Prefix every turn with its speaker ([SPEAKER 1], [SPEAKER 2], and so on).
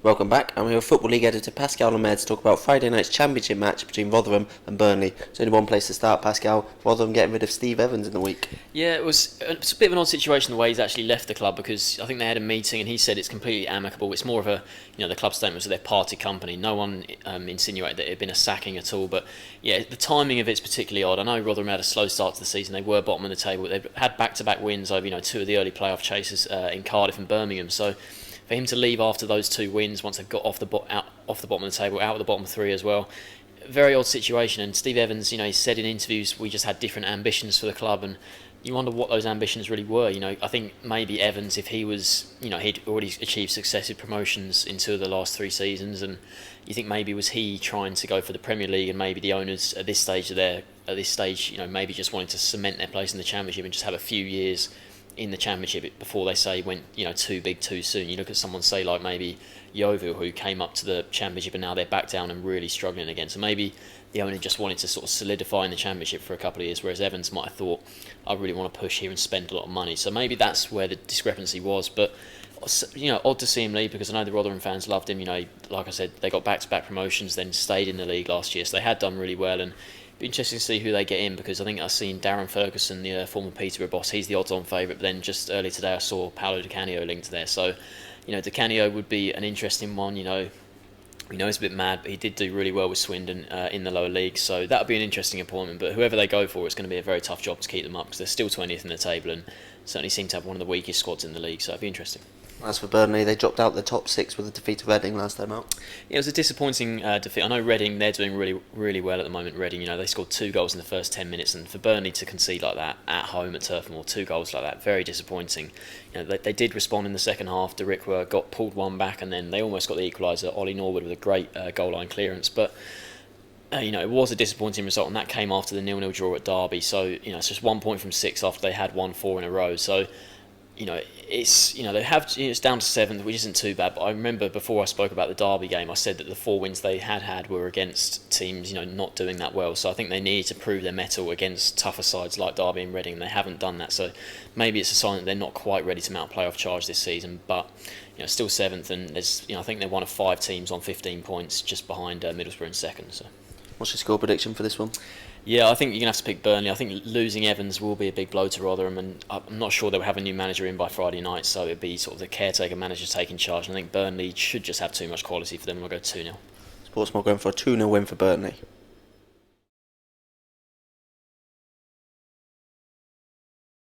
[SPEAKER 1] Welcome back. I'm here with Football League editor Pascal Ahmed to talk about Friday night's championship match between Rotherham and Burnley. There's only one place to start, Pascal. Rotherham getting rid of Steve Evans in the week.
[SPEAKER 2] Yeah, it's a bit of an odd situation the way he's actually left the club, because I think they had a meeting and he said it's completely amicable. It's more of a, the club statement was that they're party company. No one insinuated that it had been a sacking at all. But yeah, the timing of it's particularly odd. I know Rotherham had a slow start to the season. They were bottom of the table. They've had back-to-back wins over two of the early playoff chasers in Cardiff and Birmingham. So for him to leave after those two wins, once they've got off the bottom of the table, out of the bottom three as well, very odd situation. And Steve Evans, he said in interviews, we just had different ambitions for the club, and you wonder what those ambitions really were. I think maybe Evans, if he was, he'd already achieved successive promotions in two of the last three seasons, and you think maybe was he trying to go for the Premier League, and maybe the owners at this stage, maybe just wanting to cement their place in the Championship and just have a few years in the Championship before they say went too big too soon. You look at someone say like maybe Yeovil, who came up to the Championship and now they're back down and really struggling again. So maybe the owner just wanted to sort of solidify in the Championship for a couple of years, whereas Evans might have thought, I really want to push here and spend a lot of money. So maybe that's where the discrepancy was. But odd to see him leave, because I know the Rotherham fans loved him. Like I said, they got back-to-back promotions, then stayed in the league last year, so they had done really well. And be interesting to see who they get in, because I think I've seen Darren Ferguson, the former Peterborough boss, he's the odds-on favourite. But then just earlier today I saw Paolo Di Canio linked there. So, Di Canio would be an interesting one. We know he's a bit mad, but he did do really well with Swindon in the lower league. So that would be an interesting appointment. But whoever they go for, it's going to be a very tough job to keep them up, because they're still 20th in the table and certainly seem to have one of the weakest squads in the league. So it'd be interesting.
[SPEAKER 1] As for Burnley, they dropped out the top six with a defeat to Reading last time out.
[SPEAKER 2] Yeah, it was a disappointing defeat. I know Reading, they're doing really, really well at the moment. Reading, they scored 2 goals in the first 10 minutes, and for Burnley to concede like that at home at Turf Moor, 2 goals like that, very disappointing. They did respond in the second half. De Rikwa got pulled one back, and then they almost got the equaliser. Ollie Norwood with a great goal line clearance, but it was a disappointing result, and that came after the 0-0 draw at Derby. So it's just 1 point from 6 after they had won 4 in a row. So it's down to 7th, which isn't too bad. But I remember before I spoke about the Derby game, I said that the 4 wins they had were against teams not doing that well. So I think they need to prove their mettle against tougher sides like Derby and Reading, and they haven't done that. So maybe it's a sign that they're not quite ready to mount a playoff charge this season. But still 7th, and there's I think they're one of 5 teams on 15 points, just behind Middlesbrough in second. So
[SPEAKER 1] what's your score prediction for this one?
[SPEAKER 2] Yeah, I think you're going to have to pick Burnley. I think losing Evans will be a big blow to Rotherham, and I'm not sure they'll have a new manager in by Friday night, so it'd be sort of the caretaker manager taking charge. And I think Burnley should just have too much quality for them. I'll go 2-0.
[SPEAKER 1] Sportsmore going for a 2-0 win for Burnley.